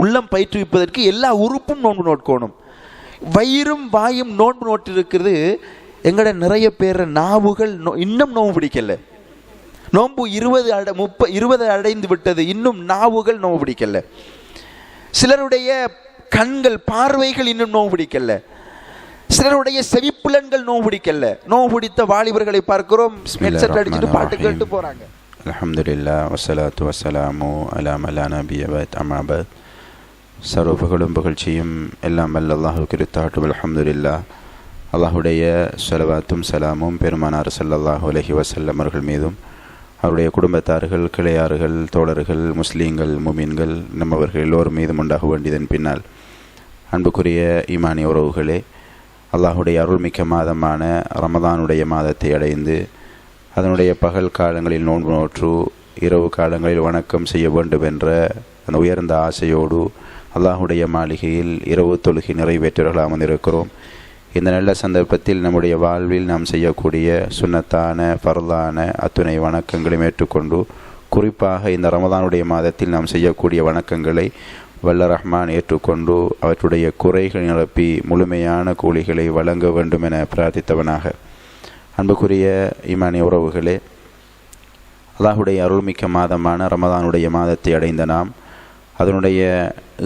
உள்ளம் பயிற்றுவிப்பதற்கு எல்லா உறுப்பும் நோன்பு நோட்கணும். வயிறும் வாயும் நோன்பு நோட்டு இருக்கிறது. எங்கட நிறைய பேர் நாவுகள் இன்னும் நோன்பு பிடிக்கல. நோன்பு 20 அடைந்து விட்டது, இன்னும் நாவுகள் நோன்பு பிடிக்கல. சிலருடைய கண்கள் பார்வைகள் இன்னும் நோன்பு பிடிக்கல. சிலருடைய செவிப்புலன்கள் நோன்பு பிடிக்கல. நோன்பு பிடித்த வாலிபர்களை பார்க்கிறோம், ஹெட்செட் அடிச்சுட்டு பாட்டு கேட்டு போறாங்க. அல்ஹம்துலில்லாஹ் வஸ்ஸலாத்து வஸ்ஸலாமு அலா மல்லா நபிய பத் அம்மா பத். சர்வ புகழும் புகழ்ச்சியும் எல்லாம் வல்ல அல்லாஹ்வுக்கு உரித்தாகட்டும். அல்ஹம்துலில்லாஹ். அல்லாஹுடைய ஸலவாத்தும் சலாமும் பெருமானார் ஸல்லல்லாஹு அலைஹி வஸல்லம் அவர்கள் மீதும், அவருடைய குடும்பத்தார்கள், கிளையார்கள், தோழர்கள், முஸ்லீம்கள், முமீன்கள், நம்மவர்கள் எல்லோரும் மீதும் உண்டாக வேண்டியதன் பின்னால், அன்புக்குரிய ஈமானிய உறவுகளே, அல்லாஹுடைய அருள்மிக்க மாதமான ரமதானுடைய மாதத்தை அடைந்து அதனுடைய பகல் காலங்களில் நோன்பு நோற்று இரவு காலங்களில் வணக்கம் செய்ய வேண்டும் என்ற அந்த உயர்ந்த ஆசையோடு அல்லாஹுடைய மாளிகையில் இரவு தொழுகை நிறைவேற்றவர்கள் அமர்ந்திருக்கிறோம். இந்த நல்ல சந்தர்ப்பத்தில் நம்முடைய வாழ்வில் நாம் செய்யக்கூடிய சுன்னத்தான ஃபர்லான அத்துணை வணக்கங்களையும் ஏற்றுக்கொண்டு, குறிப்பாக இந்த ரமதானுடைய மாதத்தில் நாம் செய்யக்கூடிய வணக்கங்களை வல்ல ரஹ்மான் ஏற்றுக்கொண்டு அவற்றுடைய குறைகள் நிரப்பி முழுமையான கூலிகளை வழங்க வேண்டும் என பிரார்த்தித்தவனாக, அன்புக்குரிய ஈமானிய உறவுகளே, அல்லாஹுடைய அருள்மிக்க மாதமான ரமதானுடைய மாதத்தை அடைந்த நாம் அதனுடைய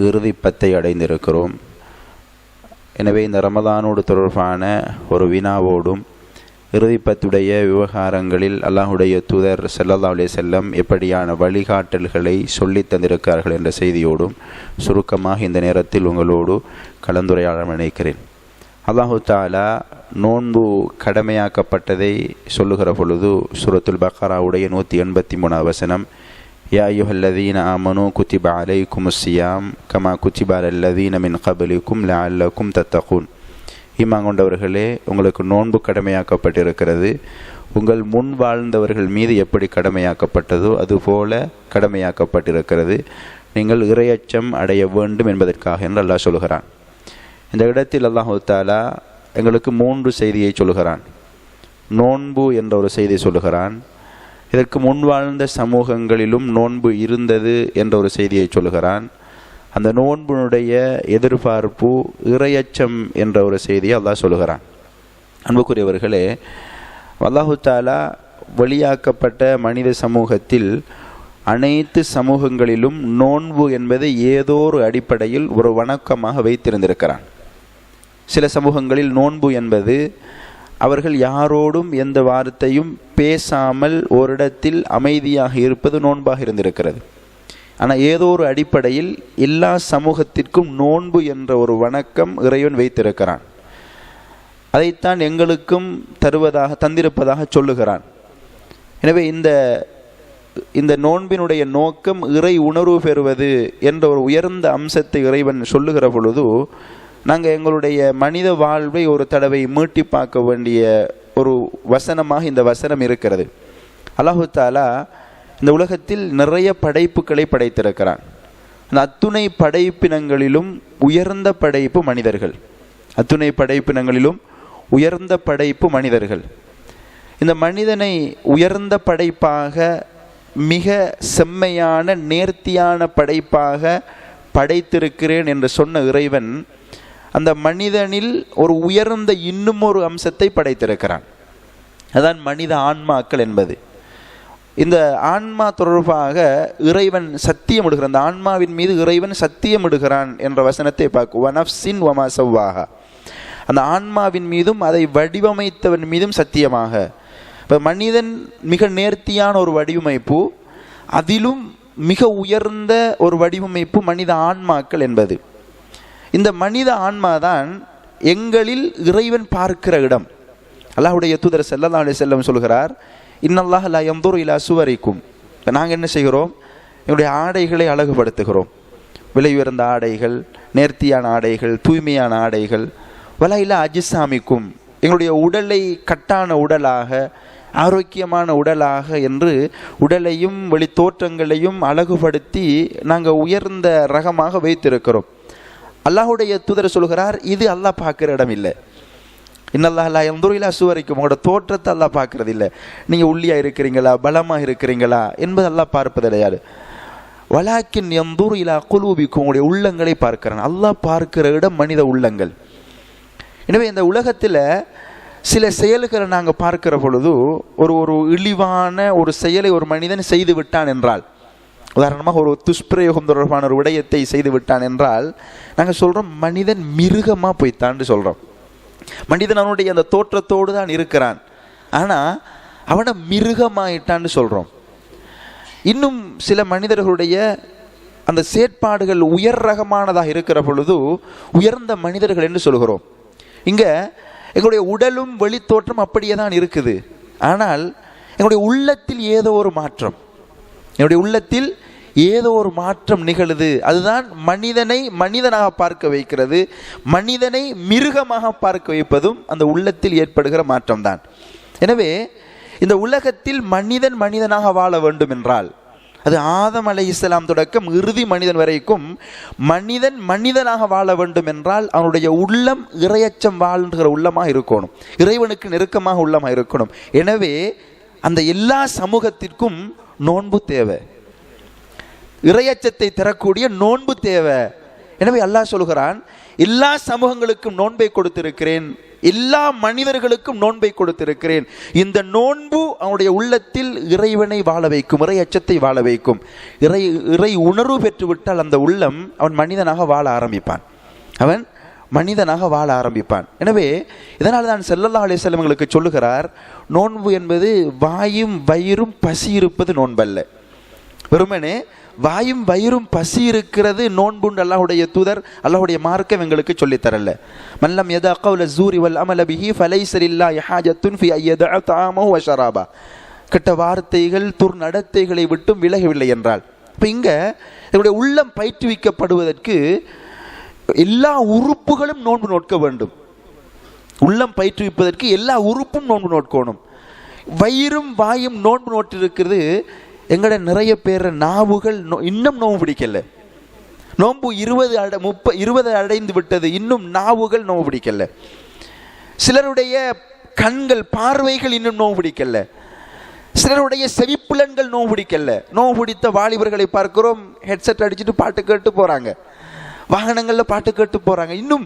இறுதி பத்தை அடைந்திருக்கிறோம். எனவே இந்த ரமதானோடு தொடர்பான ஒரு வினாவோடும் இறுதிப்பத்துடைய விவகாரங்களில் அல்லாஹுடைய தூதர் ஸல்லல்லாஹு அலைஹி வஸல்லம் எப்படியான வழிகாட்டல்களை சொல்லித் தந்திருக்கிறார்கள் என்ற செய்தியோடும் சுருக்கமாக இந்த நேரத்தில் உங்களோடு கலந்துரையாட நினைக்கிறேன். அல்லாஹு தஆலா நோன்பு கடமையாக்கப்பட்டதை சொல்லுகிற பொழுது சூரத்துல் பக்ராவுடைய 183 வசனம், யா அய்யுஹல்லதீன ஆமனூ குத்திப அலைக்குமுஸ் ஸியாம் கமா குத்திப அலல்லதீன மின் கப்லிக்கும் லஅல்லக்கும் தத்தகூன். ஈமான் கொண்டவர்களே, உங்களுக்கு நோன்பு கடமையாக்கப்பட்டிருக்கிறது. உங்கள் முன் வாழ்ந்தவர்கள் மீது எப்படி கடமையாக்கப்பட்டதோ அதுபோல கடமையாக்கப்பட்டிருக்கிறது. நீங்கள் இறையச்சம் அடைய வேண்டும் என்பதற்காக என்று அல்லாஹ் சொல்கிறான். இந்த இடத்தில் அல்லாஹு தஆலா எங்களுக்கு 3 செய்தியை சொல்கிறான். நோன்பு என்ற ஒரு செய்தி சொல்கிறான். இதற்கு முன் வாழ்ந்த சமூகங்களிலும் நோன்பு இருந்தது என்ற ஒரு செய்தியை சொல்கிறான். அந்த நோன்பினுடைய எதிர்பார்ப்பு இறையச்சம் என்ற ஒரு செய்தியை அல்லாஹ் சொல்கிறான். அன்புக்குரியவர்களே, அல்லாஹு தஆலா வெளியாக்கப்பட்ட மனித சமூகத்தில் அனைத்து சமூகங்களிலும் நோன்பு என்பதை ஏதோ ஒரு அடிப்படையில் ஒரு வணக்கமாக வைத்திருந்திருக்கிறான். சில சமூகங்களில் நோன்பு என்பது அவர்கள் யாரோடும் எந்த வார்த்தையும் பேசாமல் ஓரிடத்தில் அமைதியாக இருப்பது நோன்பாக இருந்திருக்கிறது. ஆனால் ஏதோ ஒரு அடிப்படையில் எல்லா சமூகத்திற்கும் நோன்பு என்ற ஒரு வணக்கம் இறைவன் வைத்திருக்கிறான். அதைத்தான் எங்களுக்கும் தந்திருப்பதாக சொல்லுகிறான். எனவே இந்த நோன்பினுடைய நோக்கம் இறை உணர்வு பெறுவது என்ற ஒரு உயர்ந்த அம்சத்தை இறைவன் சொல்லுகிற பொழுது, நாங்கள் எங்களுடைய மனித வாழ்வை ஒரு தடவை மீட்டி பார்க்க வேண்டிய ஒரு வசனமாக இந்த வசனம் இருக்கிறது. அல்லாஹு தஆலா இந்த உலகத்தில் நிறைய படைப்புகளை படைத்திருக்கிறான். அந்த அத்துணை படைப்பினங்களிலும் உயர்ந்த படைப்பு மனிதர்கள். அத்துணை படைப்பினங்களிலும் உயர்ந்த படைப்பு மனிதர்கள். இந்த மனிதனை உயர்ந்த படைப்பாக, மிக செம்மையான நேர்த்தியான படைப்பாக படைத்திருக்கிறேன் என்று சொன்ன இறைவன் அந்த மனிதனில் ஒரு உயர்ந்த இன்னும் ஒரு அம்சத்தை படைத்திருக்கிறான். அதான் மனித ஆன்மாக்கள் என்பது. இந்த ஆன்மா தொடர்பாக இறைவன் சத்தியம் இடுகிறான். அந்த ஆன்மாவின் மீது இறைவன் சத்தியம் இடுகிறான் என்ற வசனத்தை பார்க்கும். வனஃப்ஸின் வமா ஸவ்வாஹா. அந்த ஆன்மாவின் மீதும் அதை வடிவமைத்தவன் மீதும் சத்தியமாக. இப்போ மனிதன் மிக நேர்த்தியான ஒரு வடிவமைப்பு, அதிலும் மிக உயர்ந்த ஒரு வடிவமைப்பு மனித ஆன்மாக்கள் என்பது. இந்த மனித ஆன்மாதான் எங்களில் இறைவன் பார்க்கிற இடம். அல்லாஹ்வுடைய தூதர் ஸல்லல்லாஹு அலைஹி வஸல்லம் சொல்கிறார், இன்னல்லாஹ லா யன்துரு இலா சுவரிக்கும். நாங்கள் என்ன செய்கிறோம்? எங்களுடைய ஆடைகளை அழகுபடுத்துகிறோம். விலை உயர்ந்த ஆடைகள், நேர்த்தியான ஆடைகள், தூய்மையான ஆடைகள். வலா இலா அஜ்சாமிக்கும், எங்களுடைய உடலை கட்டான உடலாக, ஆரோக்கியமான உடலாக என்று உடலையும் வெளி தோற்றங்களையும் அழகுபடுத்தி நாங்கள் உயர்ந்த ரகமாக வைத்திருக்கிறோம். அல்லாஹுடைய தூதர் சொல்கிறார், இது அல்லாஹ் பார்க்குற இடம் இல்லை. இன்னல்லாஹ் லா யன்துரு இலா சுவரிக்கும், உங்களோட தோற்றத்தை அல்லாஹ் பார்க்கறது இல்லை. நீங்கள் உள்ளியாக இருக்கிறீங்களா, பலமாக இருக்கிறீங்களா என்பது அல்லாஹ் பார்ப்பது கிடையாது. வலாக்கின் யந்தூர் இலா குலூபிக்கும், உங்களுடைய உள்ளங்களை பார்க்கிறான். அல்லாஹ் பார்க்கிற இடம் மனித உள்ளங்கள். எனவே இந்த உலகத்தில் சில செயல்களை நாங்கள் பார்க்கிற பொழுது ஒரு இழிவான ஒரு செயலை ஒரு மனிதன் செய்து விட்டான் என்றால், உதாரணமாக ஒரு துஷ்பிரயோகம் தொடர்பான ஒரு விடயத்தை செய்து விட்டான் என்றால் நாங்கள் சொல்கிறோம் மனிதன் மிருகமாக போய்த்தான்னு சொல்கிறோம். மனிதன் அவனுடைய அந்த தோற்றத்தோடு தான் இருக்கிறான், ஆனால் அவனை மிருகமாயிட்டான்னு சொல்கிறோம். இன்னும் சில மனிதர்களுடைய அந்த செயற்பாடுகள் உயர் ரகமானதாக இருக்கிற பொழுது உயர்ந்த மனிதர்கள் என்று சொல்கிறோம். இங்கே எங்களுடைய உடலும் வெளித்தோற்றம் அப்படியே தான் இருக்குது, ஆனால் எங்களுடைய உள்ளத்தில் ஏதோ ஒரு மாற்றம், என்னுடைய உள்ளத்தில் ஏதோ ஒரு மாற்றம் நிகழுது. அதுதான் மனிதனை மனிதனாக பார்க்க வைக்கிறது. மனிதனை மிருகமாக பார்க்க வைப்பதும் அந்த உள்ளத்தில் ஏற்படுகிற மாற்றம்தான். எனவே இந்த உலகத்தில் மனிதன் மனிதனாக வாழ வேண்டும் என்றால், அது ஆதம் அலைஹிஸ்ஸலாம் தொடக்கம் இறுதி மனிதன் வரைக்கும் மனிதன் மனிதனாக வாழ வேண்டும் என்றால் அவனுடைய உள்ளம் இறையச்சம் வாழ்கிற உள்ளமாக இருக்கணும், இறைவனுக்கு நெருக்கமாக உள்ளமாக இருக்கணும். எனவே அந்த எல்லா சமூகத்திற்கும் நோன்பு தேவை, இறையச்சத்தை தரக்கூடிய நோன்பு தேவை. எனவே அல்லாஹ் சொல்கிறான், எல்லா சமூகங்களுக்கும் நோன்பை கொடுத்திருக்கிறேன், எல்லா மனிதர்களுக்கும் நோன்பை கொடுத்திருக்கிறேன். இந்த நோன்பு அவனுடைய உள்ளத்தில் இறைவனை வாழ வைக்கும், இறை அச்சத்தை வாழ வைக்கும். இறை உணர்வு பெற்றுவிட்டால் அந்த உள்ளம் அவன் மனிதனாக வாழ ஆரம்பிப்பான், அவன் மனிதனாக வாழ ஆரம்பிப்பான். எனவே இதனால் தான் ஸல்லல்லாஹு அலைஹி வஸல்லம் எங்களுக்கு சொல்லுகிறார், நோன்பு என்பது வாயும் வயிறும் பசி இருப்பது நோன்பல்ல. வெறுமனே வாயும் வயிறும் பசி இருக்கிறது நோன்புண்டு அல்லாஹ்வுடைய தூதர், அல்லாஹ்வுடைய மார்க்கம் எங்களுக்கு சொல்லித்தரல. மல்லம் யதா கௌல ஸூரி வல் அமல பிஹி ஃபலைஸ லில்லாஹி ஹாஜத்துன் ஃபி அய்யதஅ தஆமஹு வ ஷராபா. கெட்ட வார்த்தைகள் துர்நடத்தைகளை விட்டும் விலகவில்லை என்றால், இப்போ இங்கே என்னுடைய உள்ளம் பயிற்றுவிக்கப்படுவதற்கு எல்லா உறுப்புகளும் நோன்பு நோட்க வேண்டும். உள்ளம் பயிற்றுவிப்பதற்கு எல்லா உறுப்பும் நோன்பு நோட்கணும். வயிறும் வாயும் நோன்பு நோட்டிருக்கிறது. எங்கட நிறைய பேர் நாவுகள் இன்னும் நோன்பு பிடிக்கல. நோன்பு 20 அடைந்து விட்டது, இன்னும் நாவுகள் நோன்பு பிடிக்கல. சிலருடைய கண்கள் பார்வைகள் இன்னும் நோன்பு பிடிக்கல. சிலருடைய செவிப்புலன்கள் நோன்பு பிடிக்கல. நோன்பு பிடித்த வாலிபர்களை பார்க்கிறோம், ஹெட்செட் அடிச்சுட்டு பாட்டு கேட்டு போறாங்க, வாகனங்களில் பாட்டு கேட்டு போறாங்க. இன்னும்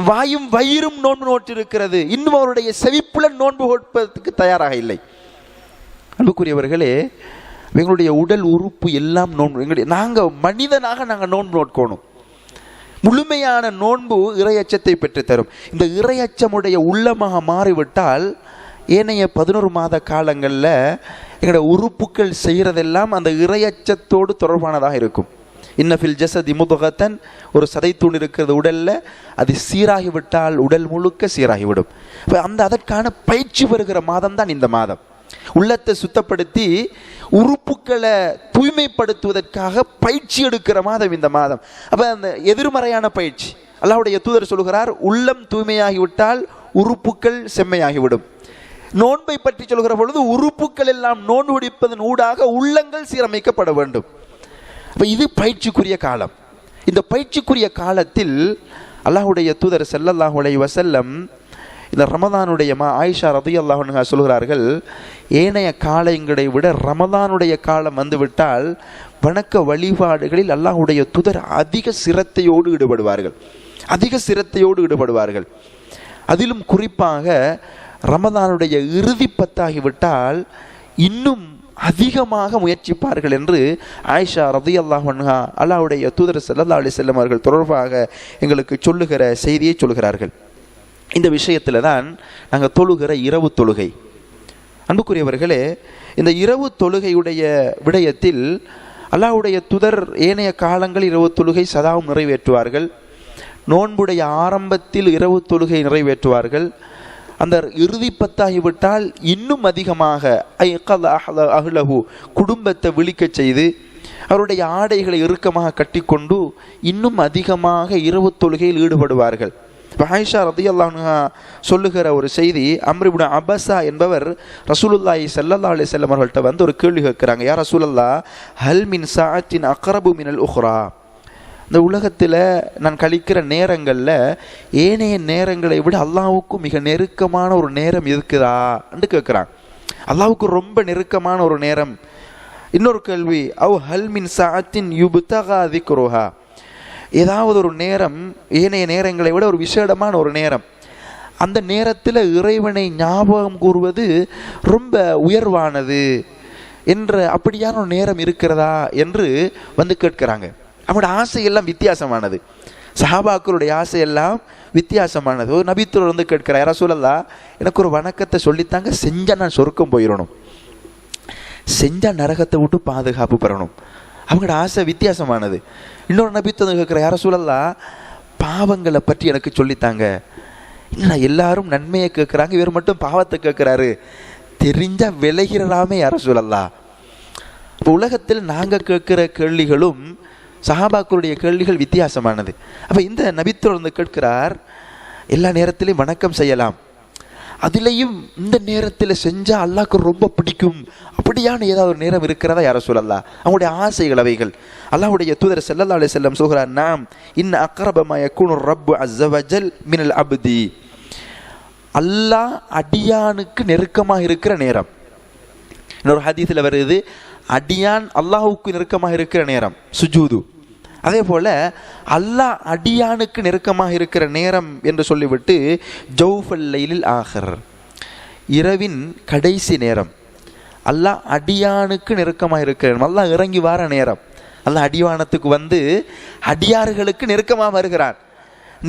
வாயும் வயிறும் நோன்பு நோட்டு இருக்கிறது, இன்னும் அவருடைய செவிப்புலன் நோன்பு கொடுப்பதற்கு தயாராக இல்லை. அன்புக்குரியவர்களே, எங்களுடைய உடல் உறுப்பு எல்லாம் நோன்பு. நாங்கள் மனிதனாக நாங்கள் நோன்பு நோட்கணும். முழுமையான நோன்பு இறையச்சத்தை பெற்றுத்தரும். இந்த இறையச்சமுடைய உள்ளமாக மாறிவிட்டால் ஏனைய 11 மாத காலங்களில் எங்களுடைய உறுப்புகள் செய்கிறதெல்லாம் அந்த இறையச்சத்தோடு தொடர்பானதாக இருக்கும். இன்னஃபில் ஜஸதி முதுகத்தன், ஒரு சதைத்தூண் இருக்கிறது உடலில், அது சீராகிவிட்டால் உடல் முழுக்க சீராகிவிடும். அந்த அதற்கான பயிற்சி பெறுகிற மாதம் தான் இந்த மாதம். உள்ளத்தை சுத்தப்படுத்தி உறுப்புகளை தூய்மைப்படுத்துவதற்காக பயிற்சி எடுக்கிற மாதம் இந்த மாதம். அப்போ அந்த எதிர்மறையான பயிற்சி, அல்லாஹ்வுடைய தூதர் சொல்கிறார், உள்ளம் தூய்மையாகிவிட்டால் உறுப்புகள் செம்மையாகிவிடும். நோன்பை பற்றி சொல்கிற பொழுது உறுப்புகள் எல்லாம் நோன்பு பிடிப்பதன் ஊடாக உள்ளங்கள் சீரமைக்கப்பட வேண்டும். அப்போ இது பயிற்சிக்குரிய காலம். இந்த பயிற்சிக்குரிய காலத்தில் அல்லாஹ்வுடைய தூதர் ஸல்லல்லாஹு அலைஹி வஸல்லம் இந்த ரமதானுடைய ஆயிஷா ரலியல்லாஹு அன்ஹா சொல்கிறார்கள், ஏனைய காலங்களை விட ரமதானுடைய காலம் வந்துவிட்டால் வணக்க வழிபாடுகளில் அல்லாஹ்வுடைய தூதர் அதிக சிரத்தையோடு ஈடுபடுவார்கள். அதிலும் குறிப்பாக ரமதானுடைய இறுதி பத்தாகிவிட்டால் இன்னும் அதிகமாக முயற்சிப்பார்கள் என்று ஆயிஷா ரலியல்லாஹு அன்ஹா அல்லாஹ்வுடைய தூதர் ஸல்லல்லாஹு அலைஹி வஸல்லம் அவர்கள் தொடர்பாக எங்களுக்கு சொல்லுகிற செய்தியை சொல்கிறார்கள். இந்த விஷயத்தில் தான் நாங்கள் தொழுகிற இரவு தொழுகை. அன்புக்குரியவர்களே, இந்த இரவு தொழுகையுடைய விடயத்தில் அல்லாஹ்வுடைய தூதர் ஏனைய காலங்களில் இரவு தொழுகை சதாவும் நிறைவேற்றுவார்கள். நோன்புடைய ஆரம்பத்தில் இரவு தொழுகை நிறைவேற்றுவார்கள். அந்த இறுதி பத்தாகிவிட்டால் இன்னும் அதிகமாக அஹ்லஹு, குடும்பத்தை விழிக்க செய்து அவருடைய ஆடைகளை இறுக்கமாக கட்டிக்கொண்டு இன்னும் அதிகமாக இரவு தொழுகையில் ஈடுபடுவார்கள். ஆயிஷா ரலியல்லாஹு அன்ஹா சொல்லுகிற ஒரு செய்தி, அம்ர் இப்னு அபஸா என்பவர் ரசூலுல்லாஹி ஸல்லல்லாஹு அலைஹி வஸல்லம் அவர்கள்ட்ட வந்து ஒரு கேள்வி கேட்குறாங்க, யா ரசூலல்லாஹ், ஹல் மின் சாஅத்தின் அக்ரபு மினல் உஹ்ரா, இந்த உலகத்தில் நான் கழிக்கிற நேரங்களில் ஏனைய நேரங்களை விட அல்லாஹ்வுக்கு மிக நெருக்கமான ஒரு நேரம் இருக்குதா என்று கேட்குறாங்க. அல்லாஹ்வுக்கு ரொம்ப நெருக்கமான ஒரு நேரம் இன்னொரு கேள்வி, அவ் ஹல் மின் சஅத்தின் யுப்தகா திக்ருஹா, ஏதாவது ஒரு நேரம் ஏனைய நேரங்களை விட ஒரு விசேடமான ஒரு நேரம், அந்த நேரத்தில் இறைவனை ஞாபகம் கூறுவது ரொம்ப உயர்வானது என்ற அப்படியான ஒரு நேரம் இருக்கிறதா என்று வந்து கேட்கிறாங்க. அவங்களோட ஆசையெல்லாம் வித்தியாசமானது, சஹாபாக்களுடைய ஆசையெல்லாம் வித்தியாசமானது. ஒரு நபித்தோர் வந்து கேட்கிறார், யாரா சொல்லலாம் எனக்கு ஒரு வணக்கத்தை சொல்லித்தாங்க, செஞ்சால் நான் சொர்க்கம் போயிடணும், செஞ்சால் நரகத்தை விட்டு பாதுகாப்பு பெறணும். அவங்களோட ஆசை வித்தியாசமானது. இன்னொரு நபித்தோர் கேட்குற, யாரா சொல்லலாம் பாவங்களை பற்றி எனக்கு சொல்லித்தாங்க. இல்லை எல்லாரும் நன்மையை கேட்குறாங்க, இவர் மட்டும் பாவத்தை கேட்குறாரு, தெரிஞ்சால் விளைகிறலாமே யார சொல்லலாம். இப்போ உலகத்தில் நாங்கள் கேட்குற கேள்விகளும் சஹாபாக்களுடைய கேள்விகள் வித்தியாசமானது. அப்போ இந்த நபித்தோர் வந்து கேட்கிறார், எல்லா நேரத்திலையும் வணக்கம் செய்யலாம், அதுலேயும் இந்த நேரத்தில் செஞ்சால் அல்லாஹ்க்கு ரொம்ப பிடிக்கும், அப்படியான ஏதாவது ஒரு நேரம் இருக்கிறதா யார சொல்லலாம். அவங்களுடைய ஆசைகள் அவைகள். அல்லாஹ்வுடைய தூதர் ஸல்லல்லாஹு அலைஹி வஸல்லம் சொல்கிறார், நாம் இன்ன அக்ரப மா யகுனு ரப்பு அஸ்ஸ வஜல் மினல் அப்தி, அல்லாஹ் அடியானுக்கு நெருக்கமாக இருக்கிற நேரம். இன்னொரு ஹதீஸில் வருது, அடியான் அல்லாஹுக்கு நெருக்கமாக இருக்கிற நேரம் சுஜூது. அதே போல அல்லாஹ் அடியானுக்கு நெருக்கமாக இருக்கிற நேரம் என்று சொல்லிவிட்டு ஜௌஃபல் லைலில் ஆஹிர், இரவின் கடைசி நேரம், அல்லாஹ் அடியானுக்கு நெருக்கமாக இருக்கிற நேரம், அல்லாஹ் இறங்கி வார நேரம். அல்லாஹ் அடிவானத்துக்கு வந்து அடியார்களுக்கு நெருக்கமாக வருகிறான்.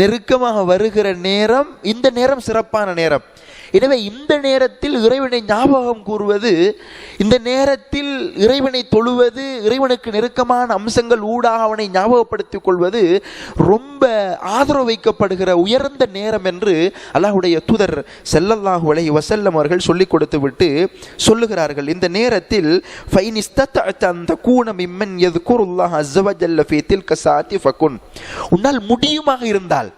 நெருக்கமாக வருகிற நேரம், இந்த நேரம் சிறப்பான நேரம். எனவே இந்த நேரத்தில் இறைவனை ஞாபகம் கூறுவது, இந்த நேரத்தில் இறைவனை தொழுவது, இறைவனுக்கு நெருக்கமான அம்சங்கள் ஊடாக அவனை ஞாபகப்படுத்திக் கொள்வது ரொம்ப ஆதரவு வைக்கப்படுகிற உயர்ந்த நேரம் என்று அல்லாஹ்வுடைய தூதர் ஸல்லல்லாஹு அலைஹி வஸல்லம் அவர்கள் சொல்லிக் கொடுத்து விட்டு சொல்லுகிறார்கள், இந்த நேரத்தில் ஃபைன் இஸ்ததஅத அன் தகூன மிம்மன் யذ்குருல்லாஹ அஸ்ஸ வஜல்ல ஃபீ தில்க ஸாஅத்தி ஃபகுன், உன்னால் முடியுமாக இருந்தால்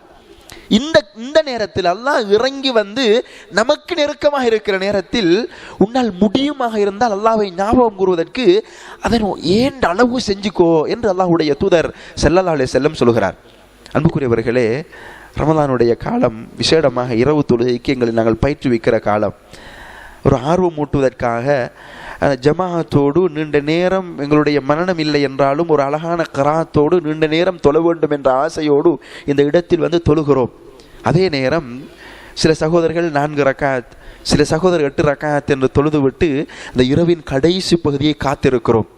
இந்த நேரத்தில் அல்லாஹ் இறங்கி வந்து நமக்கு நெருக்கமாக இருக்கிற நேரத்தில் உன்னால் முடியுமாக இருந்தால் அல்லாஹ்வை ஞாபகம் கூறுவதற்கு அதன் ஏன் அளவு செஞ்சுக்கோ என்று அல்லாஹ்வுடைய தூதர் ஸல்லல்லாஹு அலைஹி வஸல்லம் சொல்கிறார். அன்புக்குரியவர்களே, ரமலானுடைய காலம் விசேடமாக இரவு தொழுகைக்கு எங்களை நாங்கள் பயிற்றுவிக்கிற காலம். ஒரு ஆர்வம் ஊட்டுவதற்காக ஜமாஅத்தோடு நீண்ட நேரம் எங்களுடைய மனனம் இல்லை என்றாலும் ஒரு அழகான கராத்தோடு நீண்ட நேரம் தொழ வேண்டும் என்ற ஆசையோடு இந்த இடத்தில் வந்து தொழுகிறோம். அதே நேரம் சில சகோதரர்கள் 4 ரக்காத், சில சகோதரர் 8 ரக்காத் என்று தொழுது விட்டு அந்த இரவின் கடைசி பகுதியை காத்திருக்கிறோம்.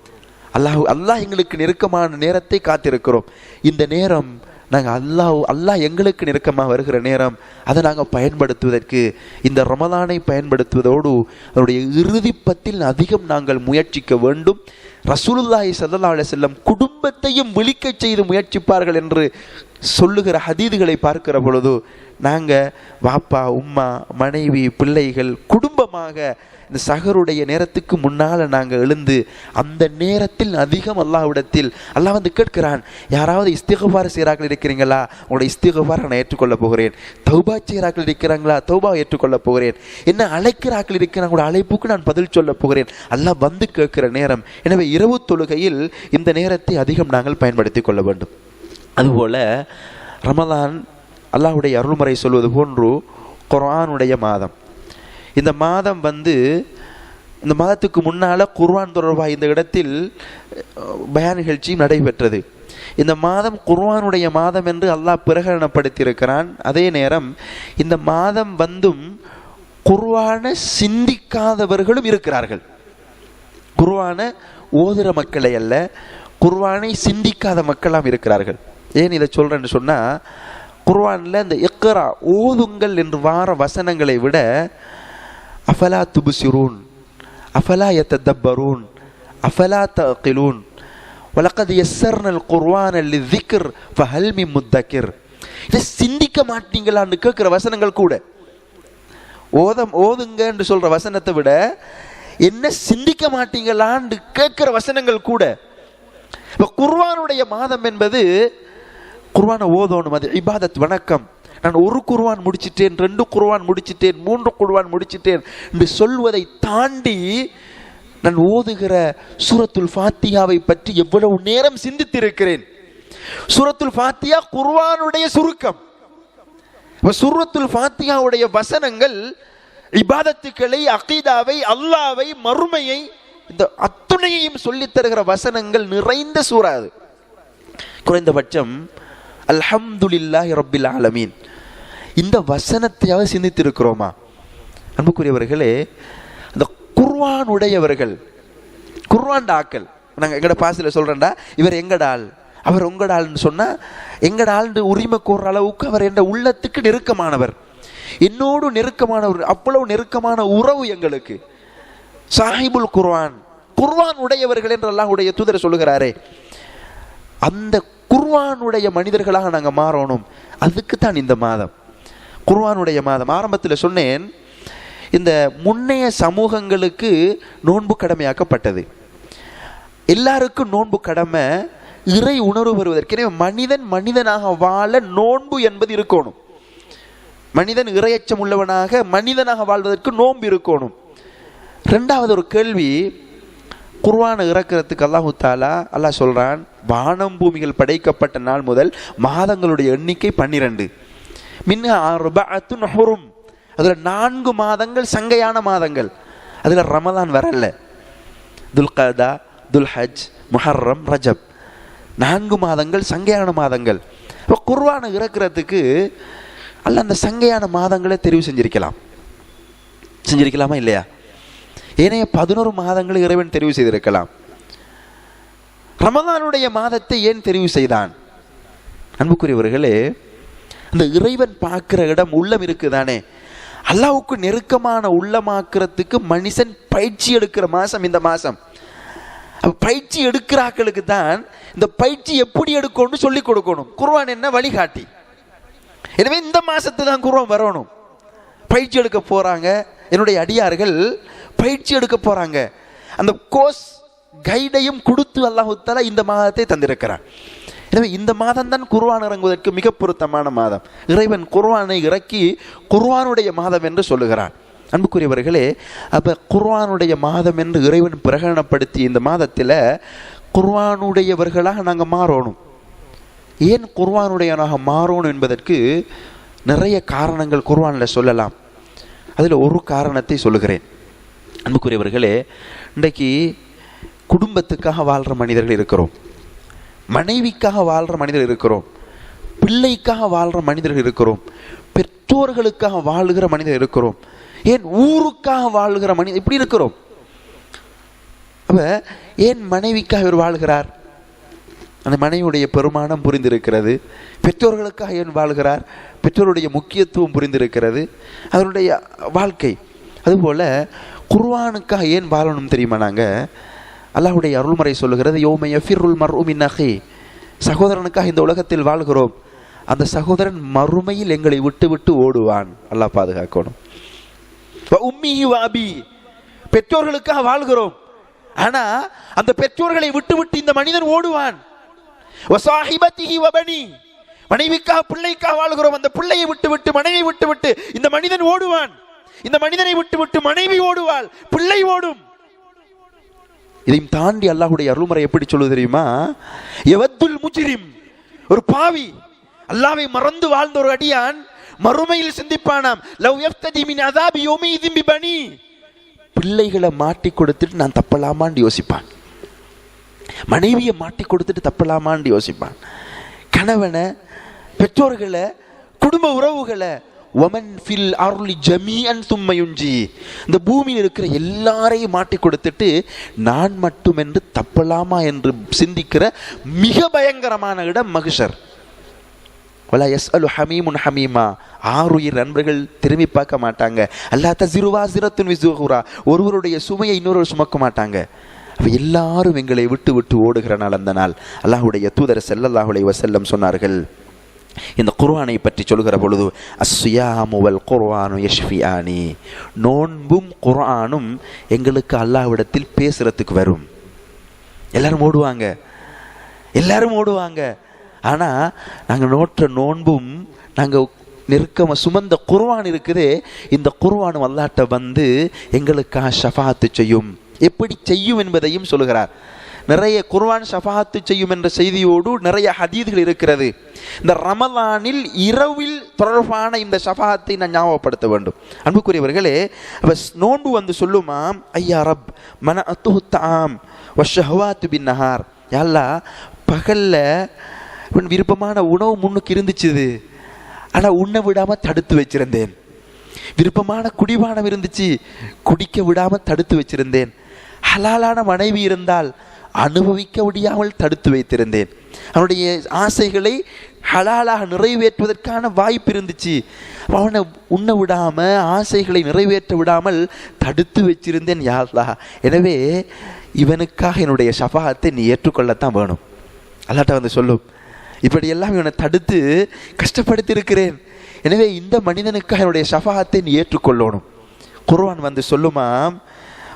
அல்லாஹ் எங்களுக்கு நெருக்கமான நேரத்தை காத்திருக்கிறோம். இந்த நேரம் நாங்கள் அல்லாஹ் எங்களுக்கு நெருக்கமாக வருகிற நேரம், அதை நாங்கள் பயன்படுத்துவதற்கு இந்த ரமலானை பயன்படுத்துவதோடு அதனுடைய இறுதிப்பத்தில் அதிகம் நாங்கள் முயற்சிக்க வேண்டும். ரசூலுல்லாஹி ஸல்லல்லாஹு அலைஹி வஸல்லம் குடும்பத்தையும் விழிக்கச் செய்து முயற்சிப்பார்கள் என்று சொல்லுகிற ஹதீதுகளை பார்க்கிற பொழுது நாங்கள் வாப்பா உம்மா மனைவி பிள்ளைகள் குடும்பமாக இந்த சஹருடைய நேரத்துக்கு முன்னால் நாங்கள் எழுந்து அந்த நேரத்தில் அதிகம் அல்லாஹ்விடத்தில் அல்லாஹ் வந்து கேட்கிறான், யாராவது இஸ்திக்ஃபார் செய்கிறார்கள் இருக்கிறீங்களா, உங்களுடைய இஸ்திக்ஃபாரை நான் ஏற்றுக்கொள்ள போகிறேன். தௌபா செய்கிறார்கள் இருக்கிறாங்களா, தௌபா ஏற்றுக்கொள்ள போகிறேன். என்ன அழைக்கிறார்கள் இருக்கிறாங்க, உங்களுடைய அழைப்புக்கு நான் பதில் சொல்ல போகிறேன். அல்லாஹ் வந்து கேட்கிற நேரம். எனவே இரவு தொழுகையில் இந்த நேரத்தை அதிகம் நாங்கள் பயன்படுத்தி கொள்ள வேண்டும். அதுபோல ரமலான் அல்லாஹ்வுடைய அருள்முறை சொல்வது போன்று குர்ஆனுடைய மாதம். இந்த மாதம் வந்து இந்த மாதத்துக்கு முன்னால் குர்ஆன் தொடர்பாக இந்த இடத்தில் பயான் நிகழ்ச்சியும் நடைபெற்றது. இந்த மாதம் குர்ஆனுடைய மாதம் என்று அல்லாஹ் பிரகடனப்படுத்தியிருக்கிறான். அதே நேரம் இந்த மாதம் வந்தும் குர்ஆனை சிந்திக்காதவர்களும் இருக்கிறார்கள். குர்ஆனை ஓதுற மக்களை அல்ல, குர்ஆனை சிந்திக்காத மக்களாம் இருக்கிறார்கள். ஏன் இதை சொல்கிறேன்னு சொன்னால், குர்ஆனில் இந்த இக்ரா ஓதுங்கள் என்று வார வசனங்களை விட அஃபலா துப்சிரூன், அஃபலா யததப்பரூன், அஃபலா தஅகிலூன், வலகத் யஸ்ஸர்னல் குர்ஆன லிذிக்ர் ஃபஹல் மின் முத்தக்கிர், இதை சிந்திக்க மாட்டீங்களான்னு கேட்குற வசனங்கள் கூட, ஓதுங்க என்று சொல்கிற வசனத்தை விட என்ன சிந்திக்க மாட்டீங்களான்னு கேட்குற வசனங்கள் கூட. இப்போ குர்ஆனுடைய மாதம் என்பது குர்ஆனை ஓதணும், அது இபாதத், வணக்கம். நான் 1 குர்ஆன் முடிச்சிட்டேன், 2 குர்ஆன் முடிச்சிட்டேன், 3 குர்ஆன் முடிச்சிட்டேன் என்று சொல்வதை தாண்டி நான் ஓதுகிற சூரத்துல் ஃபாத்திஹாவை பற்றி எவ்வளவு நேரம் சிந்தித்திருக்கிறேன். சூரத்துல் ஃபாத்திஹா குர்ஆனுடைய சுருக்கம். சூரத்துல் ஃபாத்திஹாவுடைய வசனங்கள் இபாதத்துக்களை, அகீதாவை, அல்லாவை, மறுமையை இந்த அத்துணையையும் சொல்லித் தருகிற வசனங்கள் நிறைந்த சூரா அது. குறைந்தபட்சம் அல்ஹம்துலில்லாஹி ரப்பில் ஆலமீன் இந்த வசனத்தையாவது சிந்தித்திருக்கிறோமா? அன்புக்குரியவர்களே, அந்த குர்ஆன் உடையவர்கள், குர்ஆன் ஆக்கள், நாங்கள் எங்கட பாசையில் சொல்றேன்டா, இவர் எங்கடால் அவர் உங்கடால்னு சொன்னா எங்கடால் உரிமை கோர்ற அளவுக்கு அவர் என்ற உள்ளத்துக்கு நெருக்கமானவர், என்னோடு நெருக்கமானவர், அவ்வளவு நெருக்கமான உறவு எங்களுக்கு. சாஹிபுல் குர்ஆன், குர்ஆன் உடையவர்கள் என்று அல்லாஹ்வுடைய தூதர் சொல்லுகிறாரே, அந்த குர்ஆனுடைய மனிதர்களாக நாங்கள் மாறணும். அதுக்கு தான் இந்த மாதம் குர்ஆனுடைய மாதம். ஆரம்பத்தில் சொன்னேன், இந்த முன்னைய சமூகங்களுக்கு நோன்பு கடமையாக்கப்பட்டது. எல்லாருக்கும் நோன்பு கடமை, இறை உணர்வு வருவதற்கு. மனிதன் மனிதனாக வாழ நோன்பு என்பது இருக்கணும். மனிதன் இறையச்சம் உள்ளவனாக மனிதனாக வாழ்வதற்கு நோன்பு இருக்கணும். ரெண்டாவது ஒரு கேள்வி, குர்ஆனை இறக்கிறதுக்கு அல்லாஹ் சொல்றான், வானம் பூமிகள் படைக்கப்பட்ட நாள் முதல் மாதங்களுடைய எண்ணிக்கை 12. மின்ஹா அர்பஅத்துன் ஹுரும், அதுல 4 மாதங்கள் சங்கையான மாதங்கள். அதுல ரமலான் வரல. துல்கதா, துல்ஹஜ், முஹர்ரம், ரஜப், 4 மாதங்கள் சங்கையான மாதங்கள். இப்போ குர்ஆனை இறக்கிறதுக்கு அல்லாஹ் அந்த சங்கையான மாதங்களை தெரிவு செஞ்சிருக்கலாமா இல்லையா? ஏனைய 11 மாதங்களை இறைவன் தெரிவு செய்திருக்கலாம். ரமலானுடைய மாதத்தை ஏன் தெரிவு செய்தான்? அன்புக்குரியவர்களே, அந்த இறைவன் பார்க்கிற இடம் உள்ளம் இருக்குதானே, அல்லாஹ்வுக்கு நெருக்கமான உள்ளமாக்குறதுக்கு மனுஷன் பயிற்சி எடுக்கிற மாசம் இந்த மாசம். பயிற்சி எடுக்கிறாக்களுக்கு தான் இந்த பயிற்சி எப்படி எடுக்கணும்னு சொல்லி கொடுக்கணும். குர்ஆன் என்ன வழிகாட்டி. எனவே இந்த மாசத்து தான் குர்ஆன் வரணும். பயிற்சி எடுக்க போறாங்க, என்னுடைய அடியார்கள் பயிற்சி எடுக்க போறாங்க. அந்த கோர்ஸ் கைடையும் கொடுத்து அல்லாஹ் தஆலா இந்த மாதத்தை தந்திருக்கிறார். எனவே இந்த மாதம் தான் குர்ஆன் இறங்குவதற்கு மிக பொருத்தமான மாதம். இறைவன் குர்ஆனை இறக்கி குர்ஆனுடைய மாதம் என்று சொல்லுகிறான். அன்புக்குரியவர்களே, அப்ப குர்ஆனுடைய மாதம் என்று இறைவன் பிரகடனப்படுத்தி இந்த மாதத்தில் குர்ஆனுடையவர்களாக நாங்கள் மாறணும். ஏன் குர்ஆனுடையவனாக மாறணும் என்பதற்கு நிறைய காரணங்கள் குர்ஆனில் சொல்லலாம். அதில் ஒரு காரணத்தை சொல்லுகிறேன். அன்புக்குரியவர்களே, இன்றைக்கு குடும்பத்துக்காக வாழ்கிற மனிதர்கள் இருக்கிறோம், மனைவிக்காக வாழ்கிற மனிதர்கள் இருக்கிறோம், பிள்ளைக்காக வாழ்கிற மனிதர்கள் இருக்கிறோம், பெற்றோர்களுக்காக வாழ்கிற மனிதர் இருக்கிறோம், ஏன் ஊருக்காக வாழ்கிற மனிதர் இப்படி இருக்கிறோம். அப்ப ஏன் மனைவிக்காக இவர் வாழ்கிறார்? அந்த மனைவியுடைய பெருமானம் புரிந்திருக்கிறது. பெற்றோர்களுக்காக ஏன் வாழ்கிறார்? பெற்றோருடைய முக்கியத்துவம் புரிந்திருக்கிறது, அதனுடைய வாழ்க்கை. அதுபோல குர்ஆனுக்காக ஏன் வாழணும் தெரியுமா? நாங்கள் அல்லாஹ்வுடைய அருள்முறை சொல்லுகிறது, யௌம யஃபிருல் மர்உ மின் அஹி, சகோதரனுக்காக இந்த உலகத்தில் வாழ்கிறோம், அந்த சகோதரன் மறுமையில் எங்களை விட்டு விட்டு ஓடுவான். அல்லாஹ் பாதுகாக்கணும். உம்மிஹி வ அபி, பெற்றோர்களுக்காக வாழ்கிறோம், ஆனா அந்த பெற்றோர்களை விட்டு விட்டு இந்த மனிதன் ஓடுவான். வ ஸாஹிபத்திஹி வ பனி, மனைவிக்காக பிள்ளைக்காக வாழ்கிறோம், அந்த பிள்ளையை விட்டு விட்டு மனைவியை விட்டு விட்டு இந்த மனிதன் ஓடுவான். இந்த மனிதனை விட்டு விட்டு மனைவி ஓடுவாள், பிள்ளை ஓடும். இதையும் தாண்டி அல்லாஹ்வுடைய அருள்முறை எப்படி சொல்லுது தெரியுமா? யவத்துல் முஜ்ரிம், ஒரு பாவி, அல்லாஹ்வை மறந்து வாழ்ந்த ஒரு அடியான் மறுமையில் சிந்திப்பானாம், லவ் யஃப்ததி மின் அஸாபி யௌமிஇதின் பிபனி, பிள்ளைகளை மாட்டி கொடுத்துட்டு நான் தப்பலாமான்னு யோசிப்பான், மனைவியை மாட்டி கொடுத்துட்டு தப்பலாமான்னு யோசிப்பான், கணவனை, பெற்றோர்களை, குடும்ப உறவுகளை. வமன் ஃபில் அர்லி ஜமீஅன் தும்ம யுன்ஜி, இந்த பூமியில் இருக்கிற எல்லாரையும் மாட்டி கொடுத்துட்டு நான் மட்டும் என்று தப்பலாமா என்று சிந்திக்கிற மிக பயங்கரமான இடம் மஹ்ஷர். வலா யஸ்அலு ஹமீமுன் ஹமீமா, ஆறுயிர் நண்பர்கள் திரும்பி பார்க்க மாட்டாங்க. அல்லா தஸிரு வாஸிரத்துன் விஸ்ரு உக்ரா, ஒருவருடைய சுமையை இன்னொரு சுமக்க மாட்டாங்க. அப்ப எல்லாரும் எங்களை விட்டு விட்டு ஓடுகிற நாள் அந்த நாள். அல்லாஹ்வுடைய தூதர் ஸல்லல்லாஹு அலைஹி வஸல்லம் சொன்னார்கள், இந்த குர்ஆனை பற்றி சொல்கிற பொழுது, அஸ்ஸியாமு வல் குர்ஆனு யஷ்ஃபியானி, நோன்பும் குர்ஆனும் எங்களுக்கு அல்லாஹ்விடத்தில் பேசுறதுக்கு வரும். எல்லாரும் ஓடுவாங்க, ஆனா நாங்கள் நோற்ற நோன்பும் நாங்கள் நெருக்கமாக சுமந்த குர்ஆன் இருக்குதே, இந்த குர்ஆனும் அல்லாஹ்ட்ட வந்து எங்களுக்காக ஷஃபாஅத்து செய்யும். எப்படி செய்யும் என்பதையும் சொல்லுகிறார். நிறைய குர்ஆன் ஷஃபாஅத்து செய்யும் என்ற செய்தியோடு நிறைய ஹதீஸ்கள் இருக்கிறது. இந்த ரமலானில் இரவில் தொடர்பான இந்த ஷஃபாத்தை நான் ஞாபகப்படுத்த வேண்டும். அன்புக்குரியவர்களே, அப்ப நோன்பு வந்து சொல்லுமா, ஐயா ரப் மனஅத்துஹு தஆம் வஷ்ஷஹவாத்து பின்னஹார். யா அல்லாஹ், பகல்ல விருப்பமான உணவு முன்னுக்கு இருந்துச்சு, ஆனா உண்ண விடாம தடுத்து வச்சிருந்தேன். விருப்பமான குடிபானம் இருந்துச்சு, குடிக்க விடாம தடுத்து வச்சிருந்தேன். ஹலாலான மனைவி இருந்தால் அனுபவிக்க முடியாமல் தடுத்து வைத்திருந்தேன். அவனுடைய ஆசைகளை ஹலாலாக நிறைவேற்றுவதற்கான வாய்ப்பு இருந்துச்சு, அவனை உண்ண விடாம ஆசைகளை நிறைவேற்ற விடாமல் தடுத்து வச்சிருந்தேன். யா அல்லாஹ், எனவே இவனுக்காக என்னுடைய ஷஃபாஅத்தை நீ ஏற்றுக்கொள்ளத்தான் வேணும். அல்லாஹ்ட்ட வந்து சொல்லும், இப்படியெல்லாம் இவனை தடுத்து கஷ்டப்படுத்தி இருக்கிறேன், எனவே இந்த மனிதனுக்காக என்னுடைய ஷஃபாஅத்தை நீ ஏற்றுக்கொள்ளணும். குர்ஆன் வந்து சொல்லுமா,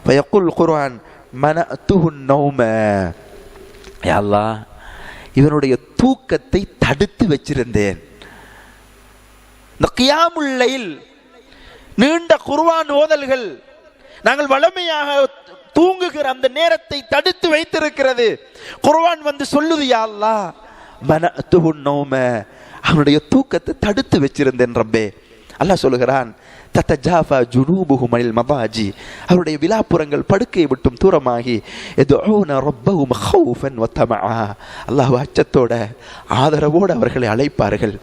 வயக்குல் குர்ஆன் மனஅத்துஹு நௌம. யா அல்லாஹ், இவனுடைய தூக்கத்தை தடுத்து வச்சிருந்தேன். இந்த கியாமுல் லைல், நீண்ட குர்ஆன் ஓதல்கள், நாங்கள் வளமையாக தூங்குகிற அந்த நேரத்தை தடுத்து வைத்திருக்கிறது. குர்ஆன் வந்து சொல்லுது, யா அல்லாஹ் மனஅத்துஹு நௌம, அவனுடைய தூக்கத்தை தடுத்து வச்சிருந்தேன் ரப்பே. அல்லாஹ் சொல்லுகிறான், தத்தஜாஃபா ஜுனூபுஹும் அனில் மதாஜி, அவருடைய விலாப்புறங்கள் படுக்கையை விட்டும் தூரமாகி யதுஊன ரப்பஹும் ஹௌஃபன் வதமஆ, அல்லாஹ் அச்சத்தோட ஆதரவோடு அவர்களை அழைப்பார்கள்,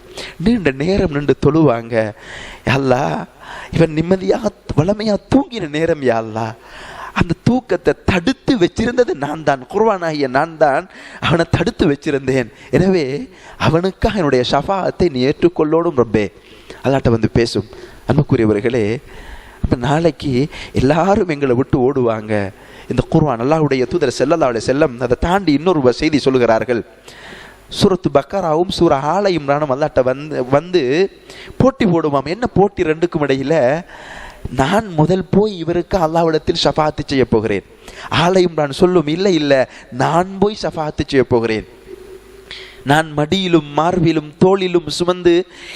நீண்ட நேரம் நின்று தொழுவாங்க. யா அல்லாஹ், இவன் நிம்மதியாக வளமையாக தூங்கின நேரம், யா அல்லாஹ், அந்த தூக்கத்தை தடுத்து வச்சிருந்தது நான் தான், குர்ஆனாகிய நான் தான் அவனை தடுத்து வச்சிருந்தேன். எனவே அவனுக்காக என்னுடைய ஷஃபாஅத்தை நீ ஏற்றுக்கொள்ளோடும் ரப்பே. அல்லாஹ்ட்ட வந்து பேசும். அன்புக்குரியவர்களே, அப்போ நாளைக்கு எல்லாரும் எங்களை விட்டு ஓடுவாங்க. இந்த குர்ஆன், அல்லாஹ்வுடைய தூதர் ஸல்லல்லாஹு அலைஹி வஸல்லம் அதை தாண்டி இன்னொரு செய்தி சொல்லுகிறார்கள். சூரத்து பக்கராவும் சூரா ஆல இம்ரானும் அல்லாஹ்ட்ட வந்து போட்டி போடுவாம். என்ன போட்டி ரெண்டுக்கும் இடையில? நான் முதல் போய் இவருக்கு அல்லாஹ்விடத்தில் ஷஃபாஅத்து செய்ய போகிறேன். ஆல இம்ரான் சொல்லும், இல்லை இல்லை, நான் போய் ஷஃபாஅத்து செய்ய போகிறேன். நான் மடியிலும் மார்பிலும் தோளிலும் சுமந்து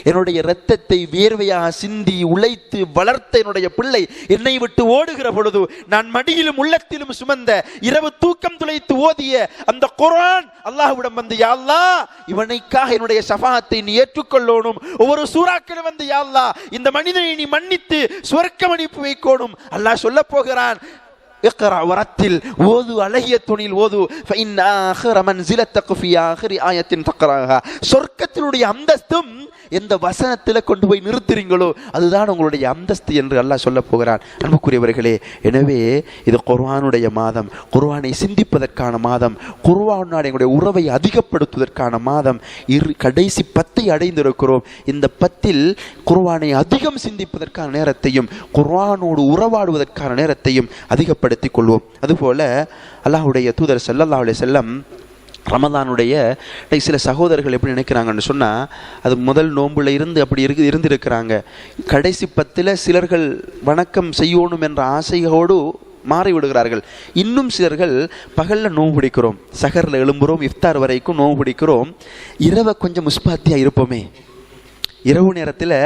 என்னுடைய இரத்தத்தை வேர்வையாக சிந்தி உழைத்து வளர்த்த என்னுடைய பிள்ளை என்னை விட்டு ஓடுகிற பொழுது, நான் மடியிலும் உள்ளத்திலும் சுமந்த இரவு தூக்கம் துளைத்து ஓதிய அந்த குர்ஆன் அல்லாஹ்விடம் வந்து, யா அல்லாஹ், இவனைக்காக என்னுடைய ஷஃபாஅத்தை நீ ஏற்றுக்கொள்ளணும். ஒவ்வொரு சூறாக்களும் வந்து, யா அல்லாஹ், இந்த மனிதனை நீ மன்னித்து சுவர்க்கம் அனுப்பி வைக்கணும். அல்லாஹ் சொல்ல போகிறான், இக்ரா வரத்தில் ஓது, அழகிய துணியில் ஓது, ஃபஇன் ஆகிர மன்சிலத்தக ஃபீ ஆகிரி ஆயத்தின் தக்ராஹா, சொர்க்கத்தினுடைய அந்தஸ்தும் எந்த வசனத்தில் கொண்டு போய் நிறுத்துறீங்களோ அதுதான் உங்களுடைய அந்தஸ்து என்று அல்லாஹ் சொல்ல போகிறான். அன்புக்குரியவர்களே, எனவே இது குர்ஆனுடைய மாதம், குர்ஆனை சிந்திப்பதற்கான மாதம், குர்ஆனோட எங்களுடைய உறவை அதிகப்படுத்துவதற்கான மாதம். கடைசி 10 அடைந்திருக்கிறோம். இந்த 10 குர்ஆனை அதிகம் சிந்திப்பதற்கான நேரத்தையும் குர்ஆனோடு உறவாடுவதற்கான நேரத்தையும் அதிகப்படுத்திக் கொள்வோம். அதுபோல அல்லாஹ்வுடைய தூதர் ஸல்லல்லாஹு அலைஹி வஸல்லம் ரமதானுடைய சில சகோதரர்கள் எப்படி நினைக்கிறாங்கன்னு சொன்னால், அது முதல் நோன்புல இருந்து அப்படி இருந்திருக்கிறாங்க. கடைசி 10 சிலர்கள் வணக்கம் செய்யணும் என்ற ஆசையோடு மாறிவிடுகிறார்கள். இன்னும் சிலர்கள் பகலில் நோன்பு பிடிக்கிறோம், சஹரில் எழும்புகிறோம், இஃப்தார் வரைக்கும் நோன்பு பிடிக்கிறோம், இரவை கொஞ்சம் முஸ்பாத்தியாக இருப்போமே, இரவு நேரத்தில்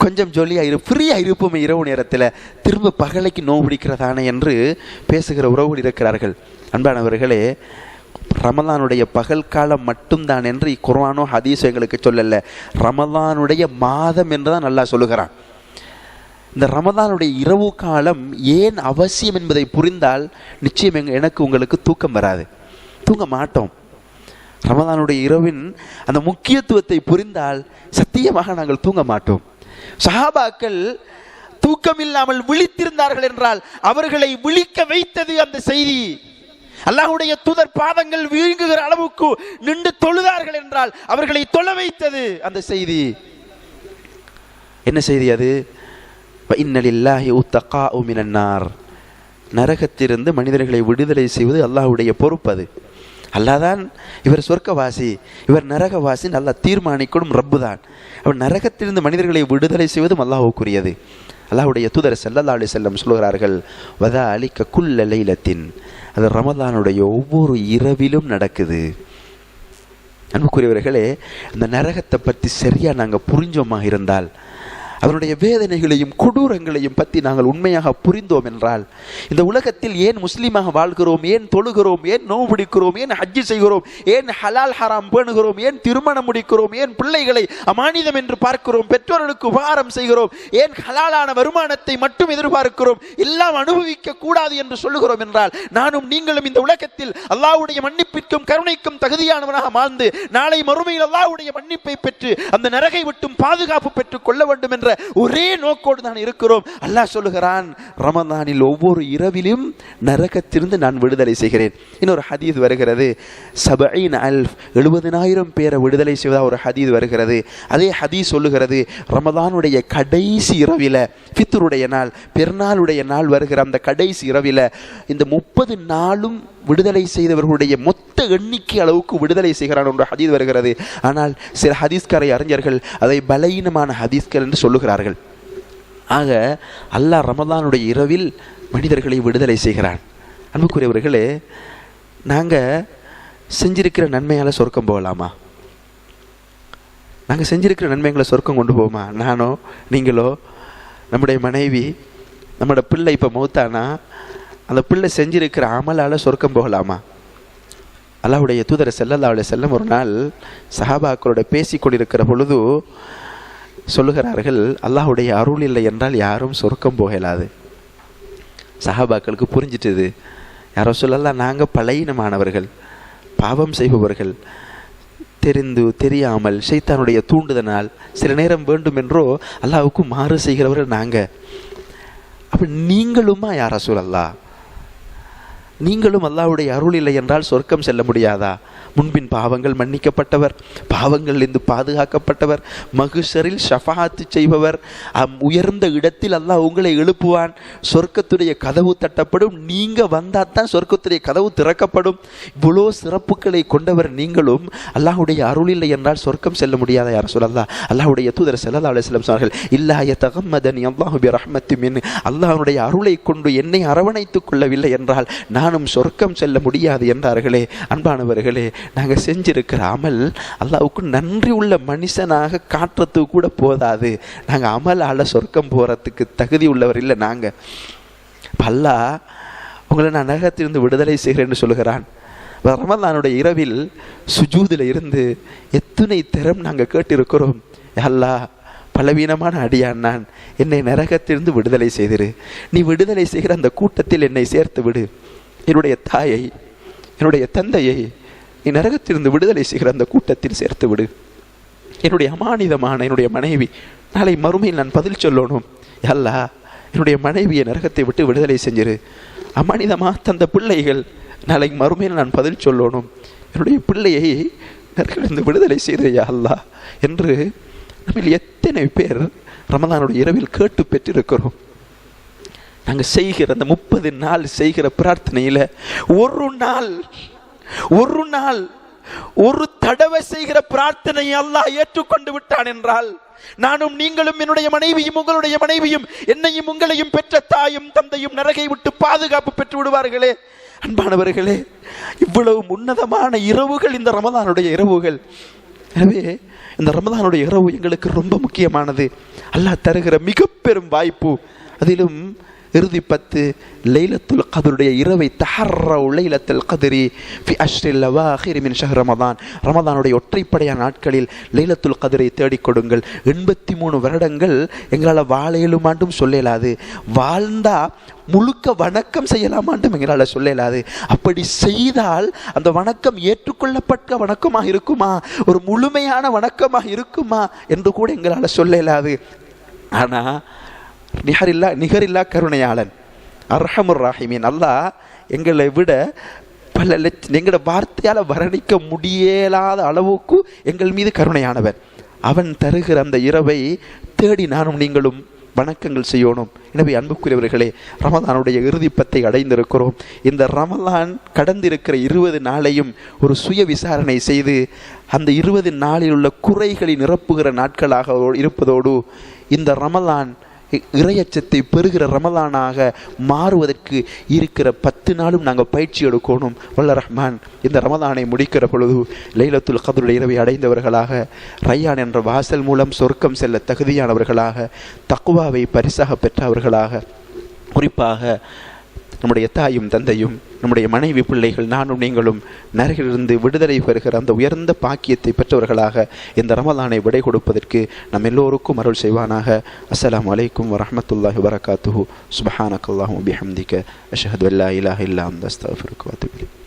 கொஞ்சம் ஜொலியாக ஃப்ரீயாக இருப்போமே, இரவு நேரத்தில் திரும்ப பகலைக்கு நோன்பு பிடிக்கிறதானே என்று பேசுகிற உறவுகள் இருக்கிறார்கள். அன்பானவர்களே, ரமலானுடைய பகல் காலம் மட்டும்தான் என்று குர்ஆனோ ஹதீஸோ எங்களுக்கு சொல்லல, ரமலானுடைய மாதம் என்றுதான் அல்லாஹ் சொல்லுகிறான். இந்த ரமலானுடைய இரவு காலம் ஏன் அவசியம் என்பதை புரிந்தால் நிச்சயம் எனக்கு உங்களுக்கு தூக்கம் வராது, தூங்க மாட்டோம். ரமலானுடைய இரவின் அந்த முக்கியத்துவத்தை புரிந்தால் சத்தியமாக நாங்கள் தூங்க மாட்டோம். சஹாபாக்கள் தூக்கம் இல்லாமல் விழித்திருந்தார்கள் என்றால் அவர்களை விழிக்க வைத்தது அந்த செய்தி. அல்லாஹ்வுடைய தூதர் பாதங்கள் வீங்குகிற அளவுக்கு நின்று தொழுதார்கள் என்றால் அவர்களை தொழ வைத்தது அந்த செய்தி. என்ன செய்தி அது? இன்ன லில்லாஹி உத்தகாஉ மினன் நார், நரகத்திலிருந்து மனிதர்களை விடுதலை செய்வது அல்லாஹ்வுடைய பொறுப்பு. அது அல்லாஹ் தான் இவர் சொர்க்கவாசி, இவர் நரகவாசி, அல்லாஹ் தீர்மானிக்கும் ரப்பு தான். அவர் நரகத்திலிருந்து மனிதர்களை விடுதலை செய்வதும் அல்லாஹ்வுக்குரியது. அல்லாஹ்வுடைய தூதர் ஸல்லல்லாஹு அலைஹி வஸல்லம் சொல்கிறார்கள், வதாலிக குல்ல லைலத்தின், அது ரமலானுடைய ஒவ்வொரு இரவிலும் நடக்குது. அன்புக்குரியவர்களே, அந்த நரகத்தை பற்றி சரியாக நாங்கள் புரிஞ்சோமாக இருந்தால், அவருடைய வேதனைகளையும் கொடூரங்களையும் பற்றி நாங்கள் உண்மையாக புரிந்தோம் என்றால் இந்த உலகத்தில் ஏன் முஸ்லீமாக வாழ்கிறோம், ஏன் தொழுகிறோம், ஏன் நோன்பு பிடிக்கிறோம், ஏன் ஹஜ்ஜி செய்கிறோம், ஏன் ஹலால் ஹராம் பேணுகிறோம், ஏன் திருமணம் முடிக்கிறோம், ஏன் பிள்ளைகளை அமானிதம் என்று பார்க்கிறோம், பெற்றோர்களுக்கு உபகாரம் செய்கிறோம், ஏன் ஹலாலான வருமானத்தை மட்டும் எதிர்பார்க்கிறோம், எல்லாம் அனுபவிக்க கூடாது என்று சொல்லுகிறோம் என்றால் நானும் நீங்களும் இந்த உலகத்தில் அல்லாஹ்வுடைய மன்னிப்பிற்கும் கருணைக்கும் தகுதியானவனாக வாழ்ந்து நாளை மறுமையில் அல்லாஹ்வுடைய மன்னிப்பை பெற்று அந்த நரகை விட்டும் பாதுகாப்பு பெற்றுக் கொள்ள வேண்டும் என்ற ஒரே நோக்கோடு தான் இருக்கிறோம். அல்லாஹ் சொல்லுகிறான், ரமதானில் ஒவ்வொரு இரவிலும் நரகத்திலிருந்து நான் விடுதலை செய்கிறேன். இன்னொரு ஹதீஸ் வருகிறது, 70,000 பேரை விடுதலை செய்வதா ஒரு ஹதீஸ் வருகிறது. அதே ஹதீஸ் சொல்லுகிறது, ரமதானுடைய கடைசி இரவில, ஃபித்ருடைய நாள், பெருநாளுடைய நாள் வருகிற அந்த கடைசி இரவில இந்த 30 நாளும் விடுதலை செய்தவர்களுடைய மொத்த எண்ணிக்கை அளவுக்கு விடுதலை செய்கிறான் என்ற ஹதீஸ் வருகிறது. ஆனால் சில ஹதீஸ்காரை அறிஞர்கள் அதை பலவீனமான ஹதீஸ்கள் என்று சொல்லுகிறார்கள். ஆக அல்லாஹ் ரமதானுடைய இரவில் மனிதர்களை விடுதலை செய்கிறான். அன்புக்குரியவர்களே, நாங்கள் செஞ்சிருக்கிற நன்மையால் சொர்க்கம் போகலாமா? நாங்கள் செஞ்சிருக்கிற நன்மைகளை சொர்க்கம் கொண்டு போவோமா? நானோ நீங்களோ, நம்முடைய மனைவி, நம்மளோட பிள்ளை இப்போ மௌத்தானா அந்த பிள்ளை செஞ்சிருக்கிற அமலால் சொர்க்கம் போகலாமா? அல்லாஹ்வுடைய தூதர் ஸல்லல்லாஹு அலைஹி வஸல்லம் ஒரு நாள் சஹாபாக்களோட பேசி கொண்டிருக்கிற பொழுது சொல்லுகிறார்கள், அல்லாஹ்வுடைய அருள் இல்லை என்றால் யாரும் சொர்க்கம் போகலாது. சஹாபாக்களுக்கு புரிஞ்சிட்டது, யாரோ சொல்லலாம், நாங்கள் பலவீனமானவர்கள், பாவம் செய்பவர்கள், தெரிந்து தெரியாமல் ஷைத்தானுடைய தூண்டுதனால் சில நேரம் வேண்டும் என்றோ அல்லாஹ்வுக்கு மாறு செய்கிறவர்கள் நாங்கள். அப்போ நீங்களுமா யார் ரசூலல்லாஹ்? நீங்களும் அல்லாஹ்வுடைய அருள் இல்லை என்றால் சொர்க்கம் செல்ல முடியாதா? முன்பின் பாவங்கள் மன்னிக்கப்பட்டவர், பாவங்களிலிருந்து பாதுகாக்கப்பட்டவர், மகுஷரில் ஷஃபாத்து செய்பவர், உயர்ந்த இடத்தில் அல்லாஹ் உங்களை எழுப்புவான், சொர்க்கத்துடைய கதவு தட்டப்படும், நீங்கள் வந்தால் தான் சொர்க்கத்துடைய கதவு திறக்கப்படும். இவ்வளோ சிறப்புகளை கொண்டவர் நீங்களும் அல்லாஹ்வுடைய அருள் இல்லை என்றால் சொர்க்கம் செல்ல முடியாதா யார் சொல்லலாம்? அல்லாஹ்வுடைய தூதர் ஸல்லல்லாஹு அலைஹி வஸல்லம் சொன்னார்கள், இல்லா யதகம்மதனி அல்லாஹு பிரஹ்மத்தி மின், அல்லாஹ்வுடைய அருளை கொண்டு என்னை அரவணைத்துக் கொள்ளவில்லை என்றால் நானும் சொர்க்கம் செல்ல முடியாது என்றார்களே. அன்பானவர்களே, நாங்கள் செஞ்சிருக்கிற அமல் அல்லாஹ்வுக்கு நன்றி உள்ள மனுஷனாக காட்டுறதுக்கு கூட போதாது. நாங்கள் அமலால் சொர்க்கம் போகிறதுக்கு தகுதி உள்ளவர் இல்லை. நாங்கள் அல்லாஹ் உங்களை நான் நரகத்திலிருந்து விடுதலை செய்கிறேன்னு சொல்லுகிறான். ரமதானுடைய இரவில் சுஜூதில் இருந்து எத்தனை தரம் நாங்கள் கேட்டிருக்கிறோம், அல்லாஹ் பலவீனமான அடியான் நான், என்னை நரகத்திலிருந்து விடுதலை செய்திரு, நீ விடுதலை செய்கிற அந்த கூட்டத்தில் என்னை சேர்த்து விடு, என்னுடைய தாயை என்னுடைய தந்தையை நீ நரகத்திலிருந்து விடுதலை செய்கிற அந்த கூட்டத்தில் சேர்த்து விடு, என்னுடைய அமானிதமான என்னுடைய மனைவி, நாளை மறுமையில் நான் பதில் சொல்லணும், அல்லாஹ் என்னுடைய மனைவியை நரகத்தை விட்டு விடுதலை செஞ்சிரு, அமானிதமாக தந்த பிள்ளைகள் நாளை மறுமையில் நான் பதில் சொல்லணும், என்னுடைய பிள்ளையை நரகத்திலிருந்து விடுதலை செய்தியா அல்லாஹ் என்று நம்ம எத்தனை பேர் ரமதானுடைய இரவில் கேட்டு பெற்றிருக்கிறோம். நாங்கள் செய்கிற அந்த 30 நாள் செய்கிற பிரார்த்தனையில் ஒரு நாள் ஒரு தடவை செய்கிற பிரார்த்தனை அல்லாஹ் ஏற்றுக்கொண்டு விட்டான் என்றால், நானும் நீங்களும் என்னுடைய மனைவியும் உங்களுடைய மனைவியும் என்னையும் உங்களையும் பெற்ற தாயும் தந்தையும் நரகை விட்டு பாதுகாப்பு பெற்று விடுவார்களே. அன்பானவர்களே, இவ்வளவு உன்னதமான இரவுகள் இந்த ரமதானுடைய இரவுகள். எனவே இந்த ரமதானுடைய இரவு எங்களுக்கு ரொம்ப முக்கியமானது. அல்லாஹ் தருகிற மிக பெரும் வாய்ப்பு. அதிலும் இறுதி 10 லைலத்துல் கத்ருடைய இரவை தஹர்ரவு லைலத்துல் கத்ரி ஃபி அஷ்ரில் அவாஹிர் மின் ஷஹர் ரமதான், ரமதானுடைய ஒற்றைப்படையான நாட்களில் லைலத்துல் கத்ரை தேடிக் கொடுங்கள். 83 வருடங்கள் எங்களால் வாழ இயலுமாண்டும் சொல்லலாது, வாழ்ந்தா முழுக்க வணக்கம் செய்யலாமாண்டும் எங்களால் சொல்லலாது. அப்படி செய்தால் அந்த வணக்கம் ஏற்றுக்கொள்ளப்பட்ட வணக்கமாக இருக்குமா, ஒரு முழுமையான வணக்கமாக இருக்குமா என்று கூட எங்களால் சொல்லலாது. ஆனால் நிகரில்லா கருணையாளன் அர்ஹமுர் ராஹிமீன் அல்லாஹ் எங்களை விட பல எங்களோட வார்த்தையால் வர்ணிக்க முடியலாத அளவுக்கு எங்கள் மீது கருணையானவன். அவன் தருகிற அந்த இரவை தேடி நானும் நீங்களும் வணக்கங்கள் செய்யணும். எனவே அன்புக்குரியவர்களே, ரமதானுடைய இறுதி 10 அடைந்திருக்கிறோம். இந்த ரமதான் கடந்திருக்கிற 20 நாளையும் ஒரு சுய விசாரணை செய்து அந்த 20 நாளில் உள்ள குறைகளை நிரப்புகிற நாட்களாக இருப்பதோடு இந்த ரமதான் இறையச்சத்தை பெறுகிற ரமலானாக மாறுவதற்கு இருக்கிற 10 நாளும் நாங்கள் பயிற்சி எடுக்கணும். வல்ல ரஹ்மான் இந்த ரமலானை முடிக்கிற பொழுது லைலத்துல் கத்ருடைய இரவை அடைந்தவர்களாக, ரையான் என்ற வாசல் மூலம் சொர்க்கம் செல்ல தகுதியானவர்களாக, தக்வாவை பரிசாக பெற்றவர்களாக, குறிப்பாக நம்முடைய தாயும் தந்தையும் நம்முடைய மனைவி பிள்ளைகள் நானும் நீங்களும் நரகிலிருந்து விடுதலை பெறுகிற அந்த உயர்ந்த பாக்கியத்தை பெற்றவர்களாக இந்த ரமலானை விடை கொடுப்பதற்கு நம் எல்லோருக்கும் அருள் செய்வானாக. அஸ்ஸலாமு அலைக்கும் வரஹ்மத்துல்லாஹி வபரகாத்துஹு. சுப்ஹானக்கல்லாஹு வபிஹம்திக அஷ்ஹது அல்லா இலாஹா இல்லா அன்த அஸ்தக்ஃபிருக வ அத்தூபு இலைக்.